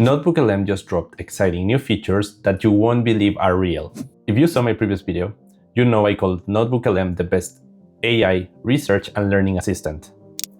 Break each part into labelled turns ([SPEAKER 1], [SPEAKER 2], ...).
[SPEAKER 1] NotebookLM just dropped exciting new features that you won't believe are real. If you saw my previous video, you know I called NotebookLM the best AI research and learning assistant.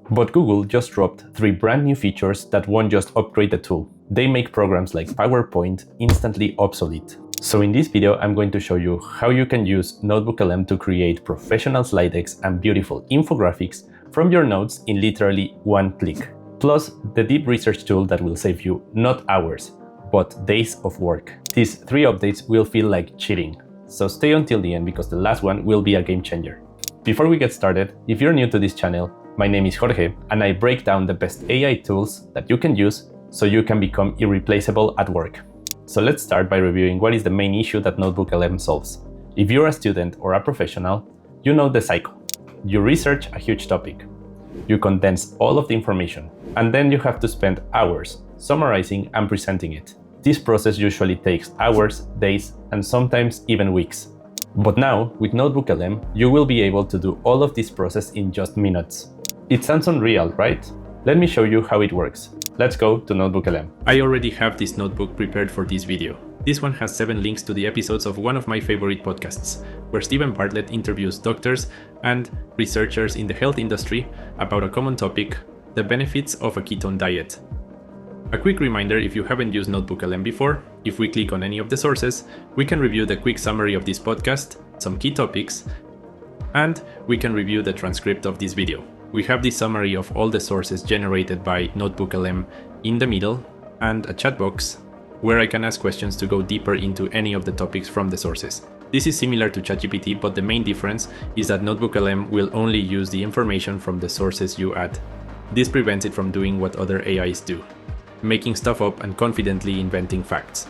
[SPEAKER 1] But Google just dropped 3 brand new features that won't just upgrade the tool. They make programs like PowerPoint instantly obsolete. So in this video, I'm going to show you how you can use NotebookLM to create professional slide decks and beautiful infographics from your notes in literally one click. Plus, the deep research tool that will save you not hours, but days of work. These 3 updates will feel like cheating, so stay until the end because the last one will be a game changer. Before we get started, if you're new to this channel, my name is Jorge, and I break down the best AI tools that you can use so you can become irreplaceable at work. So let's start by reviewing what is the main issue that NotebookLM solves. If you're a student or a professional, you know the cycle. You research a huge topic. You condense all of the information, and then you have to spend hours summarizing and presenting it. This process usually takes hours, days, and sometimes even weeks. But now, with NotebookLM, you will be able to do all of this process in just minutes. It sounds unreal, right? Let me show you how it works. Let's go to NotebookLM. I already have this notebook prepared for this video. This one has 7 links to the episodes of one of my favorite podcasts, where Stephen Bartlett interviews doctors and researchers in the health industry about a common topic, the benefits of a ketone diet. A quick reminder, if you haven't used NotebookLM before, if we click on any of the sources, we can review the quick summary of this podcast, some key topics, and we can review the transcript of this video. We have the summary of all the sources generated by NotebookLM in the middle, and a chat box where I can ask questions to go deeper into any of the topics from the sources. This is similar to ChatGPT, but the main difference is that NotebookLM will only use the information from the sources you add. This prevents it from doing what other AIs do, making stuff up and confidently inventing facts.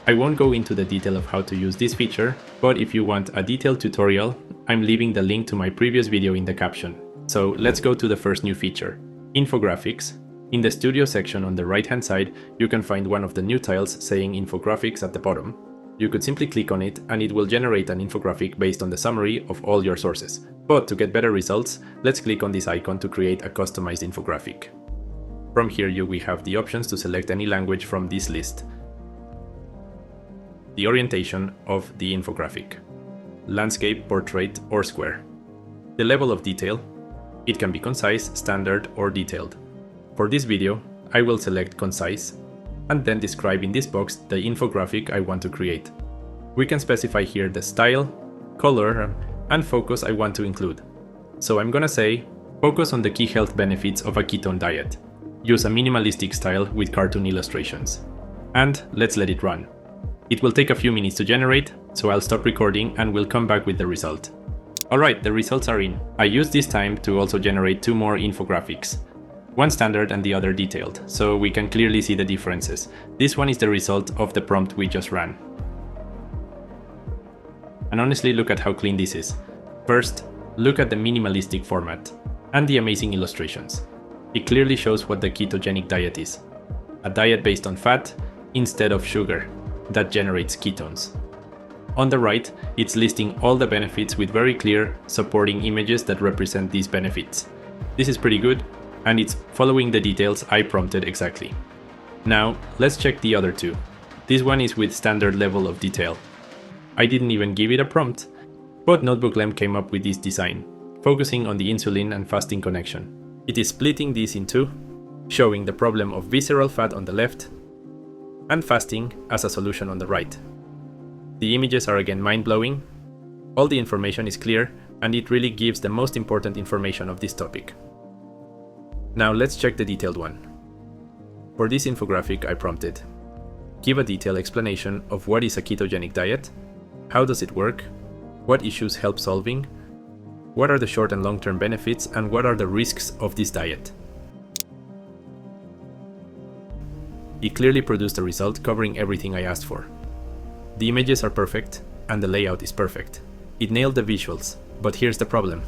[SPEAKER 1] I won't go into the detail of how to use this feature, but if you want a detailed tutorial, I'm leaving the link to my previous video in the caption. So let's go to the first new feature, infographics. In the studio section on the right hand side, you can find one of the new tiles saying infographics at the bottom. You could simply click on it and it will generate an infographic based on the summary of all your sources. But to get better results, let's click on this icon to create a customized infographic. From here we have the options to select any language from this list. The orientation of the infographic, landscape, portrait, or square. The level of detail, it can be concise, standard, or detailed. For this video, I will select concise, and then describe in this box the infographic I want to create. We can specify here the style, color, and focus I want to include. So I'm gonna say, focus on the key health benefits of a ketone diet. Use a minimalistic style with cartoon illustrations. And let's let it run. It will take a few minutes to generate, so I'll stop recording and we'll come back with the result. Alright, the results are in. I used this time to also generate 2 more infographics. One standard and the other detailed, so we can clearly see the differences. This one is the result of the prompt we just ran. And honestly, look at how clean this is. First, look at the minimalistic format and the amazing illustrations. It clearly shows what the ketogenic diet is. A diet based on fat instead of sugar that generates ketones. On the right, it's listing all the benefits with very clear supporting images that represent these benefits. This is pretty good, and it's following the details I prompted exactly. Now, let's check the other 2. This one is with standard level of detail. I didn't even give it a prompt, but NotebookLM came up with this design, focusing on the insulin and fasting connection. It is splitting these in 2, showing the problem of visceral fat on the left, and fasting as a solution on the right. The images are again mind-blowing, all the information is clear, and it really gives the most important information of this topic. Now let's check the detailed one. For this infographic I prompted, give a detailed explanation of what is a ketogenic diet, how does it work, what issues help solving, what are the short and long-term benefits, and what are the risks of this diet. It clearly produced a result covering everything I asked for. The images are perfect, and the layout is perfect. It nailed the visuals, but here's the problem.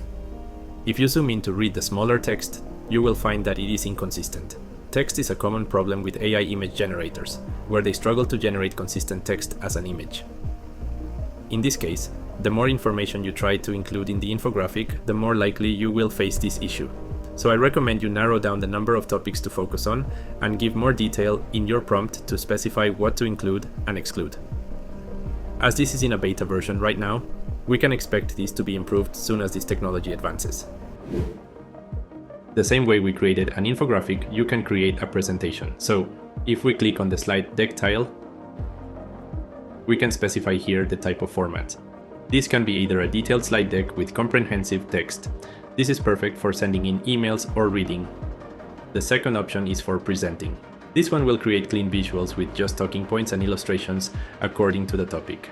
[SPEAKER 1] If you zoom in to read the smaller text, you will find that it is inconsistent. Text is a common problem with AI image generators, where they struggle to generate consistent text as an image. In this case, the more information you try to include in the infographic, the more likely you will face this issue. So I recommend you narrow down the number of topics to focus on and give more detail in your prompt to specify what to include and exclude. As this is in a beta version right now, we can expect this to be improved soon as this technology advances. The same way we created an infographic, you can create a presentation. So if we click on the slide deck tile, we can specify here the type of format. This can be either a detailed slide deck with comprehensive text. This is perfect for sending in emails or reading. The second option is for presenting. This one will create clean visuals with just talking points and illustrations according to the topic.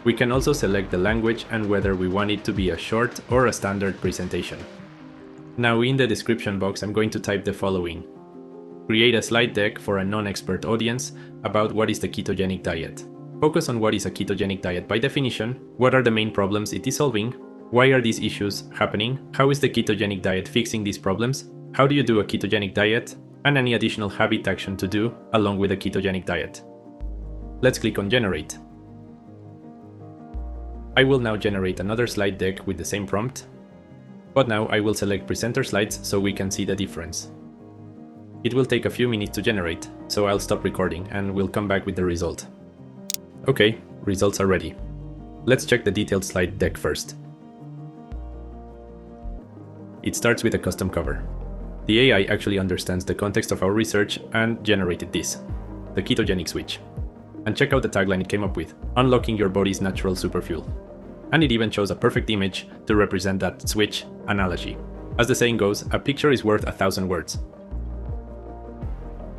[SPEAKER 1] We can also select the language and whether we want it to be a short or a standard presentation. Now in the description box, I'm going to type the following. Create a slide deck for a non-expert audience about what is the ketogenic diet. Focus on what is a ketogenic diet by definition, what are the main problems it is solving, why are these issues happening, how is the ketogenic diet fixing these problems, how do you do a ketogenic diet, and any additional habit action to do along with a ketogenic diet. Let's click on Generate. I will now generate another slide deck with the same prompt, but now I will select presenter slides so we can see the difference. It will take a few minutes to generate, so I'll stop recording and we'll come back with the result. Okay, results are ready. Let's check the detailed slide deck first. It starts with a custom cover. The AI actually understands the context of our research and generated this, the ketogenic switch. And check out the tagline it came up with, unlocking your body's natural superfuel. And it even chose a perfect image to represent that switch analogy. As the saying goes, a picture is worth 1,000 words.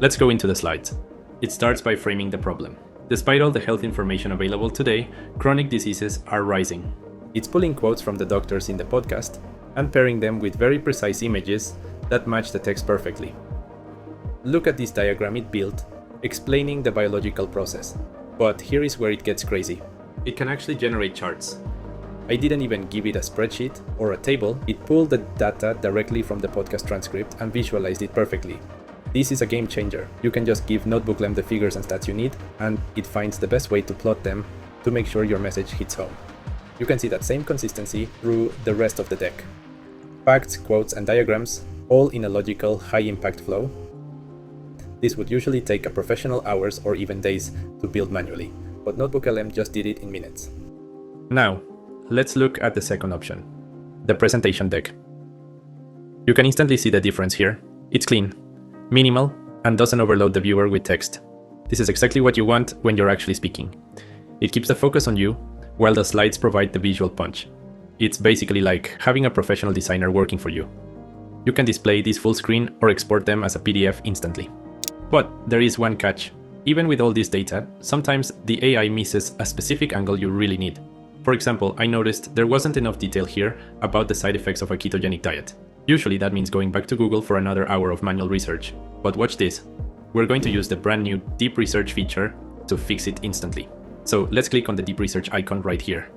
[SPEAKER 1] Let's go into the slides. It starts by framing the problem. Despite all the health information available today, chronic diseases are rising. It's pulling quotes from the doctors in the podcast and pairing them with very precise images that match the text perfectly. Look at this diagram it built, explaining the biological process. But here is where it gets crazy. It can actually generate charts. I didn't even give it a spreadsheet or a table. It pulled the data directly from the podcast transcript and visualized it perfectly. This is a game changer. You can just give NotebookLM the figures and stats you need, and it finds the best way to plot them to make sure your message hits home. You can see that same consistency through the rest of the deck. Facts, quotes, and diagrams, all in a logical, high-impact flow. This would usually take a professional hours or even days to build manually, but NotebookLM just did it in minutes. Now, let's look at the second option, the presentation deck. You can instantly see the difference here. It's clean, minimal, and doesn't overload the viewer with text. This is exactly what you want when you're actually speaking. It keeps the focus on you, while the slides provide the visual punch. It's basically like having a professional designer working for you. You can display these full screen or export them as a PDF instantly. But there is one catch. Even with all this data, sometimes the AI misses a specific angle you really need. For example, I noticed there wasn't enough detail here about the side effects of a ketogenic diet. Usually that means going back to Google for another hour of manual research. But watch this. We're going to use the brand new deep research feature to fix it instantly. So let's click on the deep research icon right here.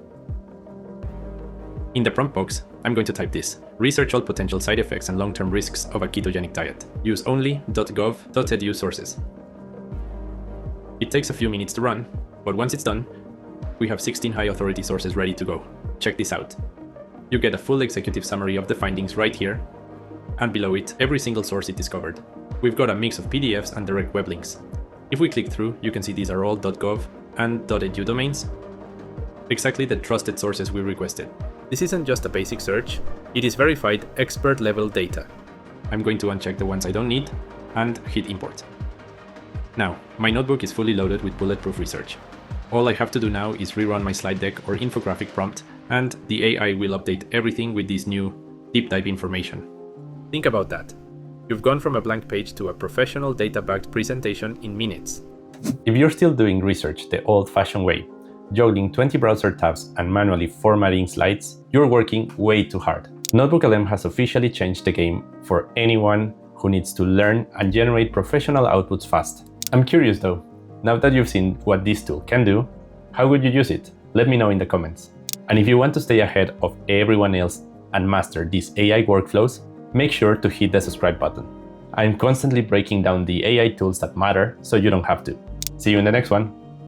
[SPEAKER 1] In the prompt box, I'm going to type this: research all potential side effects and long-term risks of a ketogenic diet. Use only .gov.edu sources. It takes a few minutes to run, but once it's done, we have 16 high authority sources ready to go. Check this out. You get a full executive summary of the findings right here, and below it, every single source it discovered. We've got a mix of PDFs and direct web links. If we click through, you can see these are all .gov and .edu domains, exactly the trusted sources we requested. This isn't just a basic search, it is verified expert-level data. I'm going to uncheck the ones I don't need and hit import. Now, my notebook is fully loaded with bulletproof research. All I have to do now is rerun my slide deck or infographic prompt, and the AI will update everything with this new deep dive information. Think about that. You've gone from a blank page to a professional data-backed presentation in minutes. If you're still doing research the old-fashioned way, juggling 20 browser tabs and manually formatting slides, you're working way too hard. NotebookLM has officially changed the game for anyone who needs to learn and generate professional outputs fast. I'm curious though, now that you've seen what this tool can do, how would you use it? Let me know in the comments. And if you want to stay ahead of everyone else and master these AI workflows, make sure to hit the subscribe button. I'm constantly breaking down the AI tools that matter so you don't have to. See you in the next one.